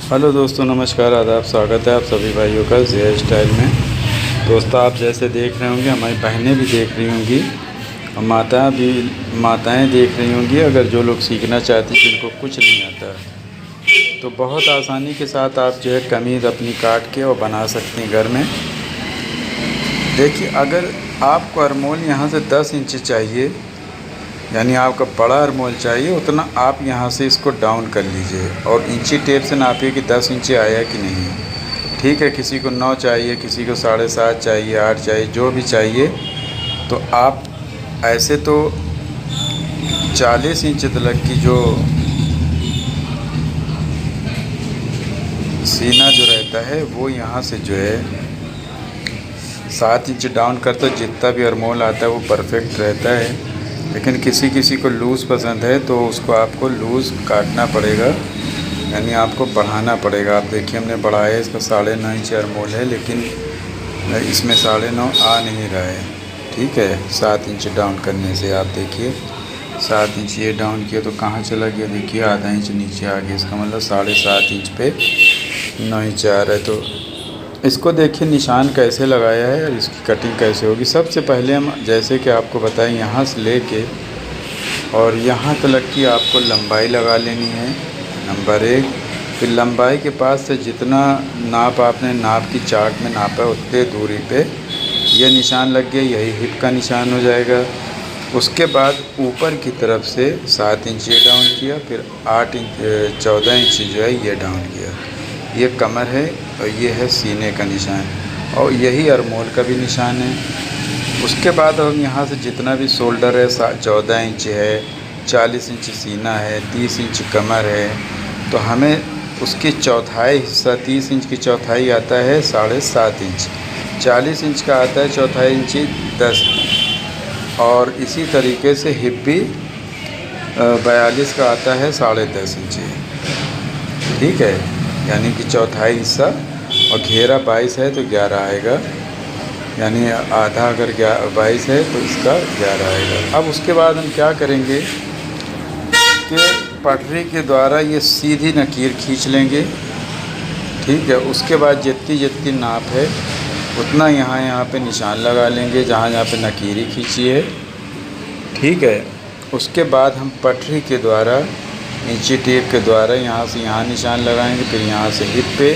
Hello दोस्तों, नमस्कार, आदाब, स्वागत है आप सभी भाइयों का हेयर स्टाइल में। दोस्तों, आप जैसे देख रहे होंगे, हमारी बहनें भी देख रही होंगी और माताएं देख रही होंगी। अगर जो लोग सीखना चाहती हैं, जिनको कुछ नहीं आता, तो बहुत आसानी के साथ आप जो है कमीज़ अपनी काट के और बना सकते हैं घर में। देखिए, अगर आपको अरमोल यहाँ से 10 इंच चाहिए, यानी आपका बड़ा अरमोल चाहिए, उतना आप यहाँ से इसको डाउन कर लीजिए और इंची टेप से नापिए कि 10 इंची आया कि नहीं। ठीक है, किसी को 9 चाहिए, किसी को 7.5 चाहिए, 8 चाहिए, जो भी चाहिए। तो आप ऐसे तो 40 इंच तक की जो सीना जो रहता है वो यहाँ से जो है 7 इंच डाउन करते, जितना भी अरमोल आता है वो परफेक्ट रहता है। लेकिन किसी किसी को लूज़ पसंद है तो उसको आपको लूज़ काटना पड़ेगा, यानी आपको बढ़ाना पड़ेगा। आप देखिए, हमने बढ़ाया, इसका 9.5 इंच अरमोल है, लेकिन इसमें 9.5 आ नहीं रहा है। ठीक है, 7 इंच डाउन करने से आप देखिए 7 इंच ये डाउन किया तो कहाँ चला गया, देखिए आधा इंच नीचे आ गया। इसका मतलब 7.5 इंच पे 9 इंच आ रहा है। तो इसको देखिए निशान कैसे लगाया है और इसकी कटिंग कैसे होगी। सबसे पहले हम जैसे कि आपको बताएं, यहाँ से लेके और यहाँ तक की आपको लंबाई लगा लेनी है, नंबर 1। फिर लंबाई के पास से जितना नाप आपने नाप की चार्ट में नापा है उतने दूरी पे ये निशान लग गया, यही हिप का निशान हो जाएगा। उसके बाद ऊपर की तरफ से 7 इंच ये डाउन किया, फिर 14 इंच जो है ये डाउन किया। ये कमर है और ये है सीने का निशान, और यही अरमोल का भी निशान है। उसके बाद हम यहाँ से जितना भी शोल्डर है 14 इंच है, 40 इंच सीना है, 30 इंच कमर है, तो हमें उसकी चौथाई हिस्सा 30 इंच की चौथाई आता है 7.5 इंच, 40 इंच का आता है चौथाई इंची 10, और इसी तरीके से हिप भी 42 का आता है 10.5 इंची। ठीक है, यानी कि चौथाई हिस्सा, और घेरा 22 है तो 11 आएगा, यानी आधा अगर 22 है तो इसका 11 आएगा। अब उसके बाद हम क्या करेंगे कि पटरी के द्वारा ये सीधी नकीर खींच लेंगे। ठीक है, उसके बाद जितनी जितनी नाप है उतना यहाँ पे निशान लगा लेंगे, जहाँ पे नकीरी खींची है। ठीक है, उसके बाद हम पटरी के द्वारा इंची टेप के द्वारा यहाँ से यहाँ निशान लगाएंगे, फिर यहाँ से हिप पे,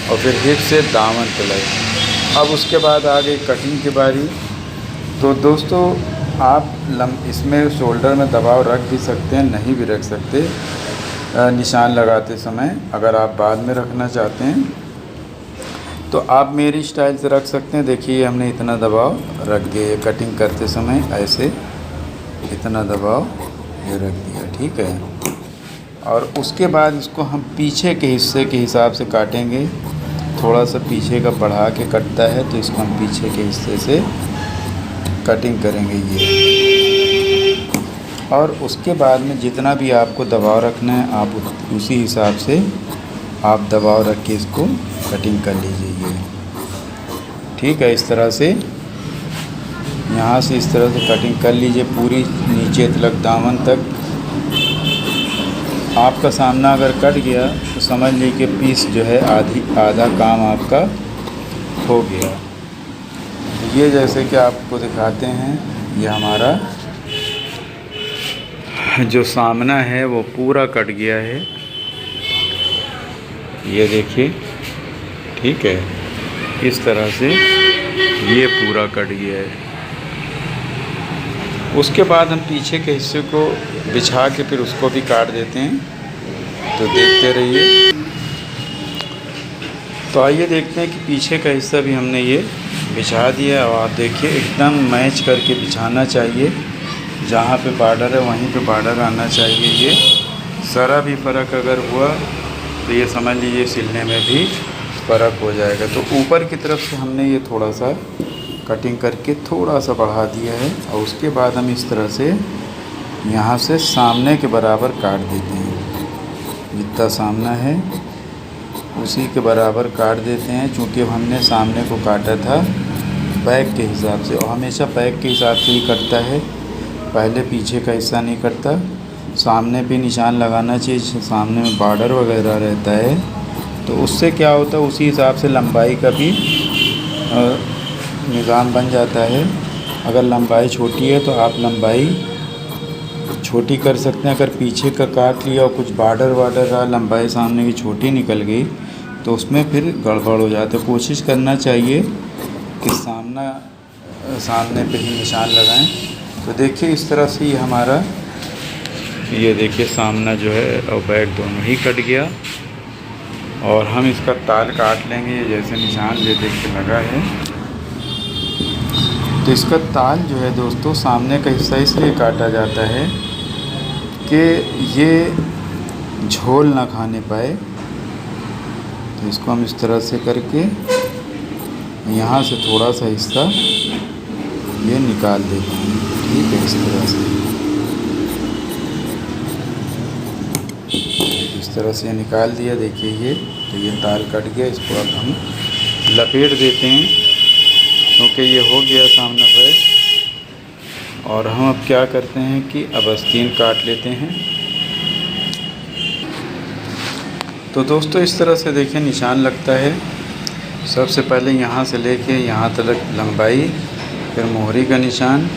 और फिर हिप से दामन तक। अब उसके बाद आ गई कटिंग की बारी। तो दोस्तों, आप इसमें शोल्डर में दबाव रख भी सकते हैं, नहीं भी रख सकते निशान लगाते समय। अगर आप बाद में रखना चाहते हैं तो आप मेरी स्टाइल से रख सकते हैं। देखिए, हमने इतना दबाव रख दिया कटिंग करते समय, ऐसे इतना दबाव ये रख दिया। ठीक है, और उसके बाद इसको हम पीछे के हिस्से के हिसाब से काटेंगे। थोड़ा सा पीछे का बढ़ा के कटता है तो इसको हम पीछे के हिस्से से कटिंग करेंगे ये। और उसके बाद में जितना भी आपको दबाव रखना है, आप उसी हिसाब से आप दबाव रख के इसको कटिंग कर लीजिए ये। ठीक है, इस तरह से यहाँ से इस तरह से कटिंग कर लीजिए पूरी नीचे तक, दामन तक। आपका सामना अगर कट गया तो समझ लीजिए कि पीस जो है आधा काम आपका हो गया। ये जैसे कि आपको दिखाते हैं, ये हमारा जो सामना है वो पूरा कट गया है, ये देखिए। ठीक है, इस तरह से ये पूरा कट गया है। उसके बाद हम पीछे के हिस्से को बिछा के फिर उसको भी काट देते हैं, तो देखते रहिए। तो आइए देखते हैं कि पीछे का हिस्सा भी हमने ये बिछा दिया, और आप देखिए एकदम मैच करके बिछाना चाहिए। जहाँ पे बॉर्डर है वहीं पे बॉर्डर आना चाहिए। ये ज़रा भी फ़र्क अगर हुआ तो ये समझ लीजिए सिलने में भी फ़र्क हो जाएगा। तो ऊपर की तरफ से हमने ये थोड़ा सा कटिंग करके थोड़ा सा बढ़ा दिया है, और उसके बाद हम इस तरह से यहाँ से सामने के बराबर काट देते हैं। जितना सामना है उसी के बराबर काट देते हैं, चूँकि हमने सामने को काटा था बैक के हिसाब से, और हमेशा बैक के हिसाब से ही कटता है, पहले पीछे का हिस्सा नहीं कटता। सामने भी निशान लगाना चाहिए, सामने में बॉर्डर वगैरह रहता है तो उससे क्या होता है, उसी हिसाब से लंबाई का भी निज़ाम बन जाता है। अगर लंबाई छोटी है तो आप लंबाई छोटी कर सकते हैं। अगर पीछे का काट लिया और कुछ बॉर्डर रहा, लंबाई सामने की छोटी निकल गई तो उसमें फिर गड़बड़ हो जाता है। कोशिश करना चाहिए कि सामने पे ही निशान लगाएं। तो देखिए इस तरह से ये हमारा, ये देखिए सामना जो है और बैक दोनों ही कट गया। और हम इसका ताल काट लेंगे, ये जैसे निशान ये देखिए लगा है। तो इसका ताल जो है दोस्तों, सामने का हिस्सा इसलिए काटा जाता है कि ये झोल ना खाने पाए। तो इसको हम इस तरह से करके यहाँ से थोड़ा सा हिस्सा ये निकाल देते हैं, ठीक है। इस तरह से निकाल दिया, देखिए ये, तो ये ताल कट गया। इसको अब हम लपेट देते हैं क्योंकि ये हो गया सामना बैक। और हम अब क्या करते हैं कि अब आस्तीन काट लेते हैं। तो दोस्तों इस तरह से देखिए निशान लगता है। सबसे पहले यहाँ से लेके यहाँ तक लंबाई, फिर मोहरी का निशान,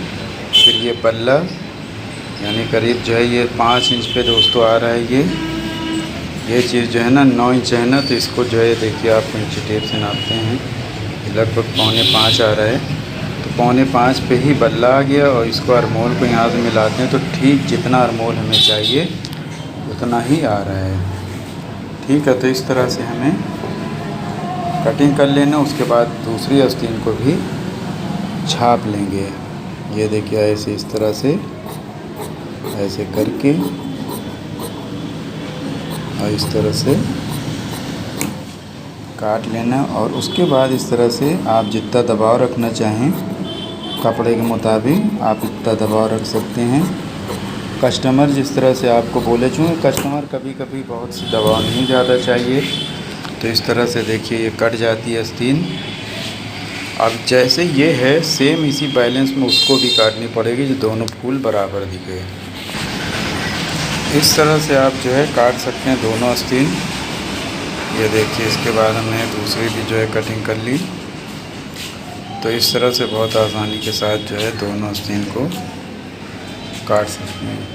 फिर ये पल्ला, यानी करीब जो है ये 5 इंच पे दोस्तों आ रहा है। ये चीज़ जो है ना 9 इंच है ना, तो इसको जो है देखिए आप इंची टेप से नापते हैं, लगभग 4.25 आ रहा है। तो 4.25 पे ही बल्ला आ गया। और इसको अरमोल को यहाँ से मिलाते हैं तो ठीक जितना अरमोल हमें चाहिए उतना ही आ रहा है, ठीक है। तो इस तरह से हमें कटिंग कर लेना। उसके बाद दूसरी आस्तीन को भी छाप लेंगे। ये देखिए ऐसे इस तरह से ऐसे करके और इस तरह से काट लेना। और उसके बाद इस तरह से आप जितना दबाव रखना चाहें कपड़े के मुताबिक आप इतना दबाव रख सकते हैं। कस्टमर जिस तरह से आपको बोले, चूँकि कस्टमर कभी कभी बहुत सी दबाव नहीं ज़्यादा चाहिए। तो इस तरह से देखिए ये कट जाती है आस्तीन। अब जैसे ये है सेम इसी बैलेंस में उसको भी काटनी पड़ेगी, जो दोनों फूल बराबर दिखे। इस तरह से आप जो है काट सकते हैं दोनों आस्तीन। ये देखिए इसके बाद हमने दूसरी भी जो है कटिंग कर ली। तो इस तरह से बहुत आसानी के साथ जो है दोनों आस्तीन को काट सकते हैं।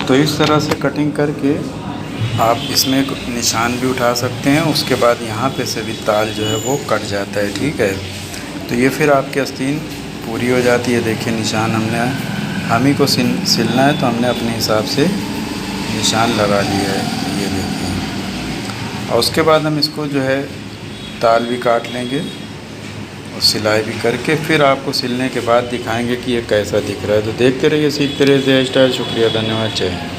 तो इस तरह से कटिंग करके आप इसमें निशान भी उठा सकते हैं। उसके बाद यहाँ पे से भी ताल जो है वो कट जाता है, ठीक है। तो ये फिर आपकी आस्तीन पूरी हो जाती है। देखिए निशान हम ही को सिलना है तो हमने अपने हिसाब से निशान लगा लिया है, ये देखिए। और उसके बाद हम इसको जो है ताल भी काट लेंगे और सिलाई भी करके फिर आपको सिलने के बाद दिखाएंगे कि ये कैसा दिख रहा है। तो देखते रहिए, सीखते रहिए हेयर स्टाइल। शुक्रिया, धन्यवाद, जय हिंद।